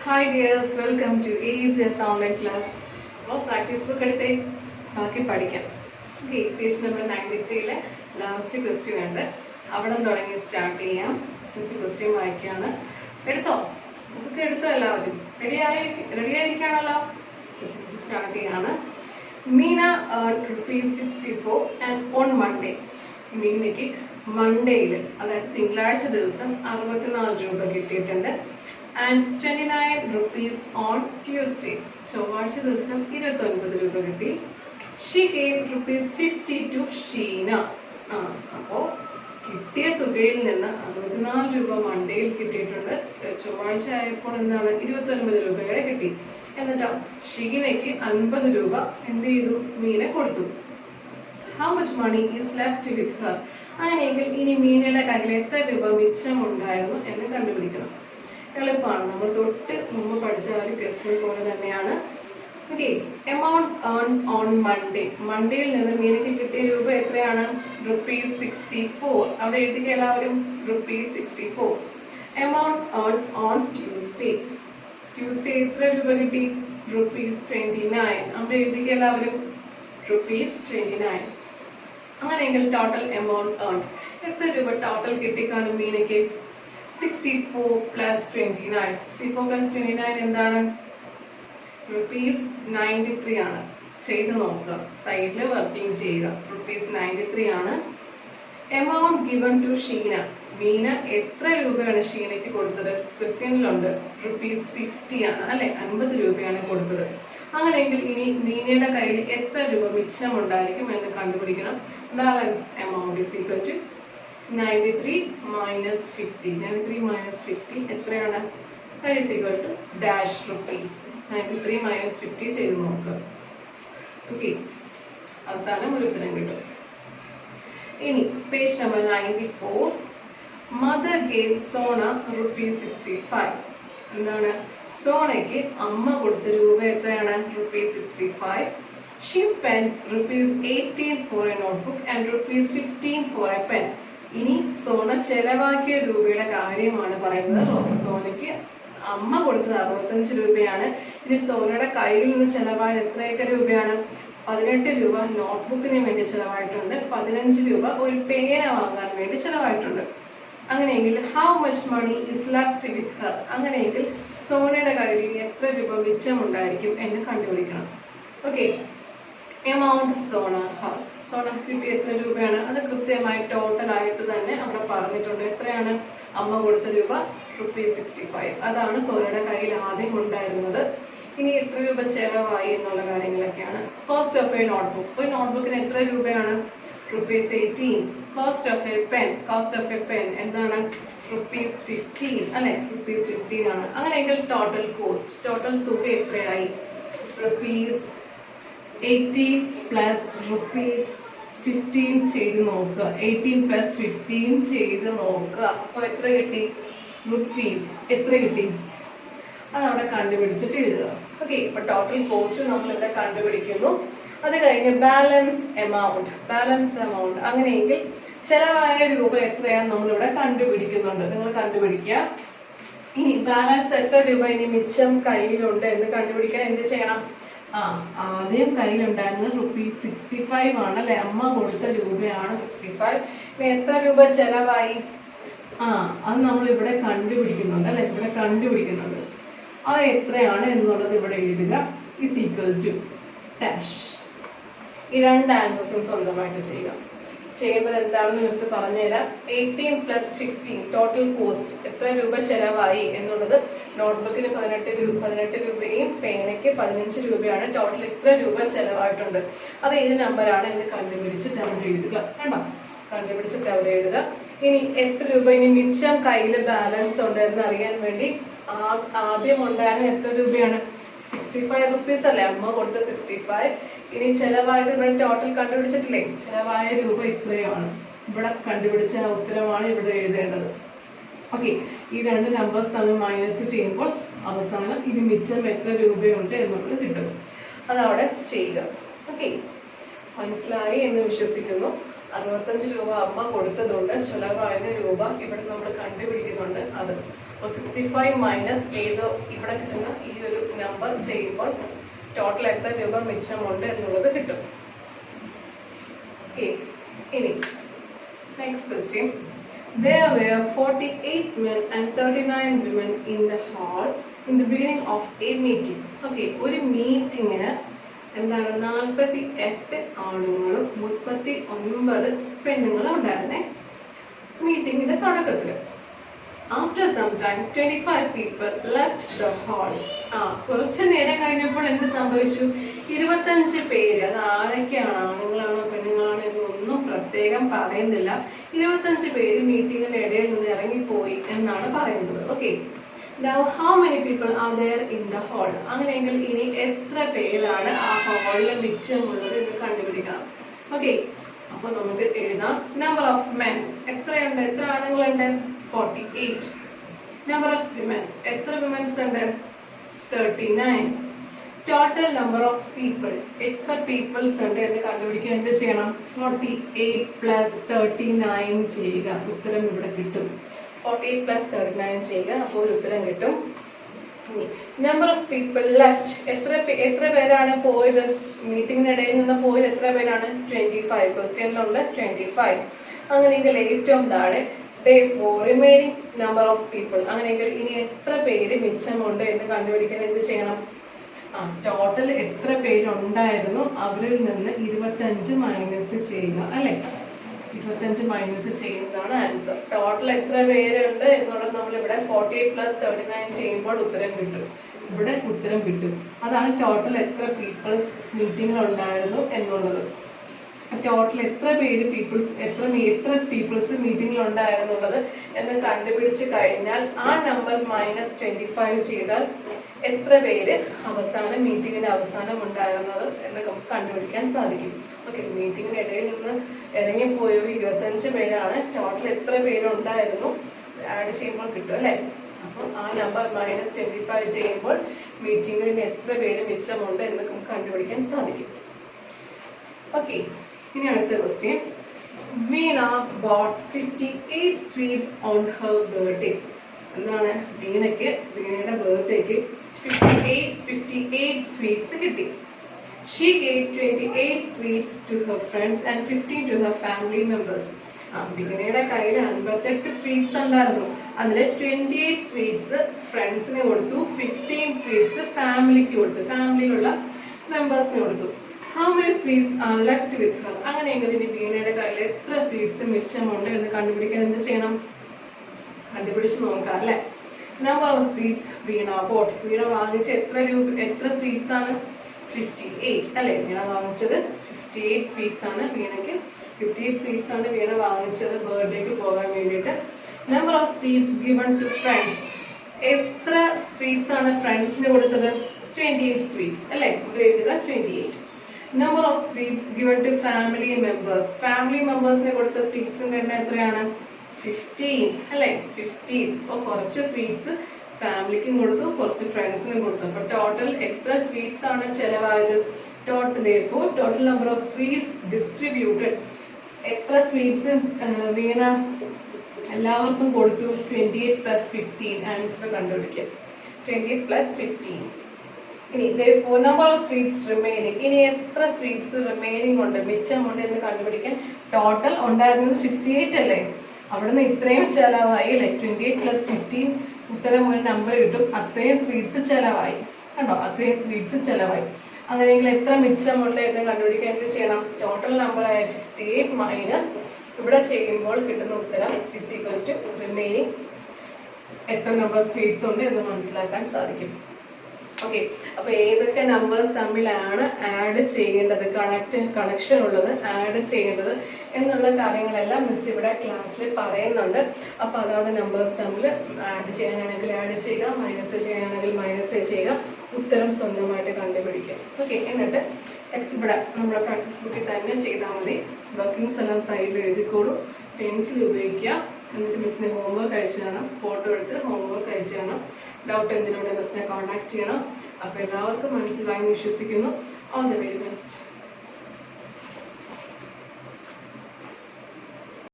Hi dears, welcome to AECS online class. അപ്പോൾ practice book എടുത്തേ ബാക്കി പഠിക്കാം. Okay, page number 93 last question ഉണ്ട്. അവിടെ തുടങ്ങി സ്റ്റാർട്ട് ചെയ്യാം. ക്വസ്റ്റ്യൻ വായിക്കുകയാണ്. എടുത്തോ, ബുക്ക് എടുത്തോ, എല്ലാവരും റെഡി ആയിരിക്കുകയാണല്ലോ. സ്റ്റാർട്ട് ചെയ്യാണ്. Meena ₹64 and on Monday. മീനയ്ക്ക് മൺഡേയിൽ, അതായത് തിങ്കളാഴ്ച ദിവസം 64 രൂപ കിട്ടിയിട്ടുണ്ട്. And 29 rupees on Tuesday. ചൊവ്വാഴ്ച ദിവസം 29 രൂപ കിട്ടി. She gave ₹50 to Sheena. അപ്പോൾ കിട്ടിയ തുകയിൽ നിന്ന് 64 രൂപ മൺഡേയിൽ കിട്ടിയിട്ടുണ്ട്. ചൊവ്വാഴ്ച ആയപ്പോൾ എന്താണ് 29 രൂപയുടെ കിട്ടി. എന്നിട്ടോ ഷീനയ്ക്ക് 50 രൂപ എന്ത് ചെയ്തു, മീന കൊടുത്തു. How much money is left with her? അങ്ങനെയെങ്കിൽ ഇനി മീനയുടെ കയ്യിൽ എത്ര രൂപ മിച്ചമുണ്ടായിരുന്നു എന്ന് കണ്ടുപിടിക്കണം. എളുപ്പമാണ്, നമ്മൾ തൊട്ട് മുമ്പ് പഠിച്ച ഒരു ക്വസ്റ്റ്യൻ പോലെ തന്നെയാണ്. Okay, amount earn on Monday. മൺഡേയിൽ നിന്ന് മീനയ്ക്ക് കിട്ടിയ രൂപ എത്രയാണ്? ₹64. അവിടെ എഴുതിക്കുക എല്ലാവരും, ₹64. Amount earn on Tuesday. Tuesday എത്ര രൂപ കിട്ടി? ₹29. അവിടെ എഴുതിക്കുക എല്ലാവരും, ₹29. അങ്ങനെയെങ്കിൽ ടോട്ടൽ എമൗണ്ട് ഏൺ എത്ര രൂപ ടോട്ടൽ കിട്ടിക്കാണും മീനയ്ക്ക്? 64 plus 29. 64 plus 29 എന്താണ്? ₹93 ആണ്. ചെയ്ത് നോക്കുക, സൈഡിൽ വർക്കിംഗ് ചെയ്യുക. ₹93 ആണ്. Amount given to Sheena. Meena എത്ര രൂപയാണ് ഷീനയ്ക്ക് കൊടുത്തത്? ക്വസ്റ്റ്യനിലുണ്ട് ₹50 ആണ് അല്ലെ, 50 രൂപയാണ് കൊടുത്തത്. അങ്ങനെയെങ്കിൽ ഇനി മീനയുടെ കയ്യിൽ എത്ര രൂപ മിച്ചമുണ്ടായിരിക്കും എന്ന് കണ്ടുപിടിക്കണം. Balance amount is equal to 93 minus 50. 93 minus 50 എത്രയാണ്? That is equal to dash rupees. 93 minus 50 ചെയ്ത് നോക്കുക. ഓക്കെ, അവസാനം ഒരു ഉത്തരം കിട്ടും. ഇനി page number 94. Mother gave Sona ₹65. എന്താണ്? സോണയ്ക്ക് അമ്മ കൊടുത്ത രൂപ എത്രയാണ്? ₹65. She spends ₹18 for a notebook and ₹15 for a pen. ഇനി സോണ ചെലവാക്കിയ രൂപയുടെ കാര്യമാണ് പറയുന്നത്. സോനയ്ക്ക് അമ്മ കൊടുത്തത് 65 രൂപയാണ്. ഇനി സോനയുടെ കയ്യിൽ നിന്ന് ചെലവായ എത്രയൊക്കെ രൂപയാണ്? 18 രൂപ നോട്ട്ബുക്കിന് വേണ്ടി ചെലവായിട്ടുണ്ട്. 15 രൂപ ഒരു പേന വാങ്ങാൻ വേണ്ടി ചെലവായിട്ടുണ്ട്. അങ്ങനെയെങ്കിൽ how much money is left with her. അങ്ങനെയെങ്കിൽ സോനയുടെ കയ്യിൽ എത്ര രൂപ മിച്ചമുണ്ടായിരിക്കും എന്ന് കണ്ടുപിടിക്കണം. Okay, amount Sona has. സോണയ്ക്ക് എത്ര രൂപയാണ്? അത് കൃത്യമായി ടോട്ടൽ ആയിട്ട് തന്നെ അവിടെ പറഞ്ഞിട്ടുണ്ട്. എത്രയാണ് അമ്മ കൊടുത്ത രൂപ? ₹65. അതാണ് സോനയുടെ കയ്യിൽ ആദ്യം ഉണ്ടായിരുന്നത്. ഇനി എത്ര രൂപ ചെലവായി എന്നുള്ള കാര്യങ്ങളൊക്കെയാണ്. Cost of A notebook. ഒരു നോട്ട്ബുക്കിന് എത്ര രൂപയാണ്? ₹18. Cost of A pen. Cost of A pen എന്താണ്? ₹15 അല്ലെ, ₹15 ആണ്. അങ്ങനെയെങ്കിൽ ടോട്ടൽ കോസ്റ്റ്, ടോട്ടൽ തുക എത്രയായി? ₹18 plus ₹15 ചെയ്ത് നോക്കുക. 18 plus 15 ചെയ്ത് നോക്കുക. അപ്പോൾ എത്ര കിട്ടി? റുപ്പീസ് എത്ര കിട്ടി? അതവിടെ കണ്ടുപിടിച്ചിട്ട് എഴുതുക. ഓക്കെ, ഇപ്പൊ ടോട്ടൽ കോസ്റ്റ് നമ്മൾ ഇവിടെ കണ്ടുപിടിക്കുന്നു. അത് കഴിഞ്ഞ് ബാലൻസ് എമൗണ്ട്. ബാലൻസ് എമൗണ്ട് അങ്ങനെയെങ്കിൽ ചെലവായ രൂപ എത്രയാന്ന് നമ്മളിവിടെ കണ്ടുപിടിക്കുന്നുണ്ട്. നിങ്ങൾ കണ്ടുപിടിക്കുക. ഇനി ബാലൻസ് എത്ര രൂപ ഇനി മിച്ചം കയ്യിലുണ്ട് എന്ന് കണ്ടുപിടിക്കാൻ എന്ത് ചെയ്യണം? ആദ്യം കയ്യിലുണ്ടായിരുന്നത് ₹65 ആണ് അല്ലെ, അമ്മ കൊടുത്ത രൂപയാണ് 65. ഇനി എത്ര രൂപ ചെലവായി? അത് നമ്മൾ ഇവിടെ കണ്ടുപിടിക്കുന്നുണ്ട് അല്ലെ, ഇവിടെ കണ്ടുപിടിക്കുന്നുണ്ട്. അത് എത്രയാണ് എന്നുള്ളത് ഇവിടെ എഴുതുക. Is equal to dash. ഈ രണ്ട് ആൻസേഴ്സും സ്വന്തമായിട്ട് ചെയ്യുക. ചെയ്യുമ്പോൾ എന്താണെന്ന് മിസ് പറഞ്ഞുതരാം. 18 plus 15 ടോട്ടൽ കോസ്റ്റ് എത്ര രൂപ ചെലവായി എന്നുള്ളത്. നോട്ട്ബുക്കിന് 18 രൂപയും പേനയ്ക്ക് 15 രൂപയാണ്. ടോട്ടൽ ഇത്ര രൂപ ചെലവായിട്ടുണ്ട്. അത് ഏത് നമ്പറാണ് എന്ന് കണ്ടുപിടിച്ചിട്ട് അവിടെ എഴുതുക. കണ്ടോ, കണ്ടുപിടിച്ചിട്ട് അവിടെ എഴുതുക. ഇനി എത്ര രൂപ ഇനി മിച്ചം കയ്യിൽ ബാലൻസ് ഉണ്ടെന്ന് അറിയാൻ വേണ്ടി ആദ്യം ഉണ്ടായിരുന്ന എത്ര രൂപയാണ്? 65 rupees അല്ലേ, അമ്മ കൊടുത്ത 65. ഇനി ചെലവായത് ഇവിടെ ടോട്ടൽ കണ്ടുപിടിച്ചിട്ടില്ലേ? ചെലവായ രൂപ ഇത്രയാണ്. ഇവിടെ കണ്ടുപിടിച്ച ഉത്തരമാണ് ഇവിടെ എഴുതേണ്ടത്. ഓക്കെ, ഈ രണ്ട് നമ്പേഴ്സ് തമ്മിൽ മൈനസ് ചെയ്യുമ്പോൾ അവസാനം ഇനി മിച്ചം എത്ര രൂപയുണ്ട് എന്നുള്ളത് കിട്ടും. അതവിടെ ചെയ്യുക. ഓക്കെ, മനസ്സിലായി എന്ന് വിശ്വസിക്കുന്നു. 65 രൂപ അമ്മ കൊടുത്തതുകൊണ്ട് ചിലവായ രൂപ ഇവിടെ നമ്മൾ കണ്ടുപിടിക്കുന്നുണ്ട്. അത് അപ്പോൾ 65 മൈനസ് ഏതോ ഇവിടെ കിട്ടുന്ന ഈ ഒരു നമ്പർ ചെയ്യുമ്പോൾ ടോട്ടൽ എത്ര രൂപ മിച്ചമുണ്ട് എന്നുള്ളത് കിട്ടും. ഓക്കെ, ഇനി next question. There were 48 men and 39 women in the hall in the beginning of a meeting. Okay, ഒരു മീറ്റിങ്ങിന് എന്താണ് 48 ആണുങ്ങളും 39 പെണ്ണുങ്ങളും ഉണ്ടായിരുന്നേ മീറ്റിങ്ങിന്റെ തുടക്കത്തിൽ. After some time 25 people left the hall. കുറച്ചു നേരം കഴിഞ്ഞപ്പോൾ എന്ത് സംഭവിച്ചു? 25 പേര്, അത് ആരൊക്കെയാണ്, ആണുങ്ങളാണോ പെണ്ണുങ്ങളാണോ എന്നൊന്നും പ്രത്യേകം പറയുന്നില്ല, 25 പേര് മീറ്റിങ്ങിന്റെ ഇടയിൽ നിന്ന് ഇറങ്ങിപ്പോയി എന്നാണ് പറയുന്നത്. Okay, now how many people are there in the hall? അങ്ങനെയെങ്കിൽ ഇനി എത്ര പേരാണ് ആ ഹാളിൽ മിച്ചമുള്ളത് എന്ന് കണ്ടുപിടിക്കണം. ഓക്കെ, അപ്പോൾ നമുക്ക് എഴുതാം. നമ്പർ ഓഫ് മെൻ എത്രയുണ്ട്, എത്ര ആണുങ്ങളുണ്ട്? 48. നമ്പർ ഓഫ് വിമൻ, എത്ര വിമൻസ് ഉണ്ട്? 39. ടോട്ടൽ നമ്പർ ഓഫ് പീപ്പിൾ, എത്ര പീപ്പിൾസ് ഉണ്ട് എന്ന് കണ്ടുപിടിക്കാൻ എന്ത് ചെയ്യണം? 48 പ്ലസ് 39 ചെയ്യുക, ഉത്തരം ഇവിടെ കിട്ടും. 48 പ്ലസ് 39 ചെയ്യുക, അപ്പോൾ ഒരു ഉത്തരം കിട്ടും. നമ്പർ ഓഫ് പീപ്പിൾ ലെഫ്റ്റ്, എത്ര പേരാണ് പോയത്? മീറ്റിംഗിനിടയിൽ നിന്ന് പോയത് എത്ര പേരാണ്? 25. ക്വസ്റ്റ്യനിലുണ്ട് 25. അങ്ങനെയെങ്കിൽ ഏറ്റവും താഴെ therefore remaining number of people, അങ്ങനെയെങ്കിൽ ഇനി എത്ര പേര് മിച്ചമുണ്ട് എന്ന് കണ്ടുപിടിക്കാൻ എന്ത് ചെയ്യണം? ടോട്ടൽ എത്ര പേരുണ്ടായിരുന്നു അവരിൽ നിന്ന് 25 മൈനസ് ചെയ്യുക, അല്ലെ? 25 മൈനസ് ചെയ്യുന്നതാണ് ആൻസർ. ടോട്ടൽ എത്ര പേരുണ്ട് എന്നുള്ളത് നമ്മൾ ഇവിടെ 48 പ്ലസ് 39 ചെയ്യുമ്പോൾ ഉത്തരം കിട്ടും. ഇവിടെ ഉത്തരം കിട്ടും. അതാണ് ടോട്ടൽ എത്ര പീപ്പിൾസ് മീറ്റിംഗിൽ ഉണ്ടായിരുന്നു എന്നുള്ളത്. ടോട്ടൽ എത്ര പേര് എത്ര പീപ്പിൾസ് മീറ്റിംഗിൽ ഉണ്ടായിരുന്നുള്ളത് എന്ന് കണ്ടുപിടിച്ച് കഴിഞ്ഞാൽ ആ നമ്പർ മൈനസ് 25 ചെയ്താൽ എത്ര പേര് മീറ്റിംഗിന്റെ അവസാനം ഉണ്ടായിരുന്നത് എന്ന് നമുക്ക് കണ്ടുപിടിക്കാൻ സാധിക്കും. ഓക്കെ, മീറ്റിംഗിന്റെ ഇടയിൽ നിന്ന് ഇറങ്ങിപ്പോയത് 25 പേരാണ്. ടോട്ടൽ എത്ര പേരുണ്ടായിരുന്നു ആഡ് ചെയ്യുമ്പോൾ കിട്ടും, അല്ലെ? അപ്പോൾ ആ നമ്പർ മൈനസ് 25 ചെയ്യുമ്പോൾ മീറ്റിംഗിൽ എത്ര പേര് മിച്ചമുണ്ട് എന്ന് നമുക്ക് കണ്ടുപിടിക്കാൻ സാധിക്കും. ഓക്കെ, ഇനി അടുത്ത question. Veena bought 58 sweets on her birthday. എന്താണ്? വീണയുടെ ബർത്ത്ഡേക്ക് 58 സ്വീറ്റ്സ് കിട്ടി. She gave 28 sweets to her friends and 15 to her family members. വീണയുടെ കയ്യിൽ 58 സ്വീറ്റ്സ് ഉണ്ടായിരുന്നു. അതിൽ 28 സ്വീറ്റ്സ് ഫ്രണ്ട്സിന് കൊടുത്തു, 15 സ്വീറ്റ്സ് ഫാമിലിക്ക് കൊടുത്തു, ഫാമിലിയിലുള്ള മെമ്പേഴ്സിന് കൊടുത്തു. How many sweets are left with her? അങ്ങനെയെങ്കിൽ ഇനി വീണയുടെ കയ്യിൽ എത്ര സ്വീറ്റ്സ് മിച്ചമുണ്ട് എന്ന് കണ്ടുപിടിക്കാൻ എന്ത് ചെയ്യണം? കണ്ടുപിടിച്ച് നോക്കാം, അല്ലെ? Number of sweets Veena bought, വീണ വാങ്ങിച്ച എത്ര സ്വീറ്റ്സ് ആണ്? 58, അല്ലെ? വീണ വാങ്ങിച്ചത് 58 സ്വീറ്റ്സ് ആണ്. വീണയ്ക്ക് 58 സ്വീറ്റ്സ് ആണ് വീണ വാങ്ങിച്ചത് ബർത്ത്ഡേക്ക് പോകാൻ വേണ്ടിയിട്ട്. Number of sweets given to friends, എത്ര സ്വീറ്റ്സ് ആണ് ഫ്രണ്ട്സിന് കൊടുത്തത്? 28 സ്വീറ്റ്സ്, അല്ലെ? ഇവിടെ എഴുതുക 28. Number of sweets given to family members, family മെമ്പേഴ്സിന് കൊടുത്ത സ്വീറ്റ്സിന്റെ എണ്ണം എത്രയാണ്? 15, അല്ലെ? 15. അപ്പോൾ കുറച്ച് സ്വീറ്റ്സ് ഫാമിലിക്കും കൊടുത്തു, കുറച്ച് ഫ്രണ്ട്സിനും കൊടുത്തു. അപ്പൊ ടോട്ടൽ എത്ര സ്വീറ്റ്സ് ആണ് ചെലവായത്? Total number of sweets distributed, എത്ര സ്വീറ്റ്സ് വീണ എല്ലാവർക്കും കൊടുത്തു? 28 പ്ലസ് 15. ആൻസർ കണ്ടുപിടിക്കാം. 28 പ്ലസ് 15. ഇനി therefore number of sweets remaining, ഇനി എത്ര സ്വീറ്റ്സ് റിമൈനിങ് ഉണ്ട്, മിച്ചമുണ്ട് എന്ന് കണ്ടുപിടിക്കാൻ. ടോട്ടൽ ഉണ്ടായിരുന്നത് 58 അല്ലേ? അവിടെ നിന്ന് ഇത്രയും ചെലവായി, അല്ലെ? 28 പ്ലസ് 15 ഉത്തരം ഒരു നമ്പർ കിട്ടും. അത്രയും സ്വീറ്റ്സ് ചെലവായി, കണ്ടോ? അത്രയും സ്വീറ്റ്സ് ചെലവായി. അങ്ങനെയെങ്കിൽ എത്ര മിച്ചമുണ്ട് എന്ന് കണ്ടുപിടിക്കാൻ എന്ത് ചെയ്യണം? ടോട്ടൽ നമ്പർ ആയ 58 മൈനസ് ഇവിടെ ചെയ്യുമ്പോൾ കിട്ടുന്ന ഉത്തരം ഇസ് ഈക്വൽ ടു റിമൈനിങ് എത്ര നമ്പർ സ്വീറ്റ്സ് ഉണ്ട് എന്ന് മനസ്സിലാക്കാൻ സാധിക്കും. ഓക്കെ, അപ്പൊ ഏതൊക്കെ നമ്പേഴ്സ് തമ്മിലാണ് ആഡ് ചെയ്യേണ്ടത്, കണക്ഷൻ ഉള്ളത് ആഡ് ചെയ്യേണ്ടത് എന്നുള്ള കാര്യങ്ങളെല്ലാം മിസ് ഇവിടെ ക്ലാസ്സിൽ പറയുന്നുണ്ട്. അപ്പൊ അതാത് നമ്പേഴ്സ് തമ്മിൽ ആഡ് ചെയ്യാനാണെങ്കിൽ ആഡ് ചെയ്യുക, മൈനസ് ചെയ്യാനാണെങ്കിൽ മൈനസ് ചെയ്യുക, ഉത്തരം സ്വന്തമായിട്ട് കണ്ടുപിടിക്കുക. ഓക്കെ, എന്നിട്ട് ഇവിടെ നമ്മുടെ പ്രാക്ടീസ് ബുക്കിൽ തന്നെ ചെയ്താൽ മതി. വർക്കിംഗ്സ് എല്ലാം സൈഡിൽ എഴുതിക്കോളൂ, പെൻസിൽ ഉപയോഗിക്കുക. എന്നിട്ട് മിസ്സിന് ഹോംവർക്ക് അയച്ചു തരണം, ഫോട്ടോ എടുത്ത് ഹോംവർക്ക് അയച്ചു തരണം. ഡൗട്ട് എന്തിനോട് മിസ്സിനെ കോൺടാക്ട് ചെയ്യണം. അപ്പോൾ എല്ലാവർക്കും മനസ്സിലായി വിശ്വസിക്കുന്നു. All the very best.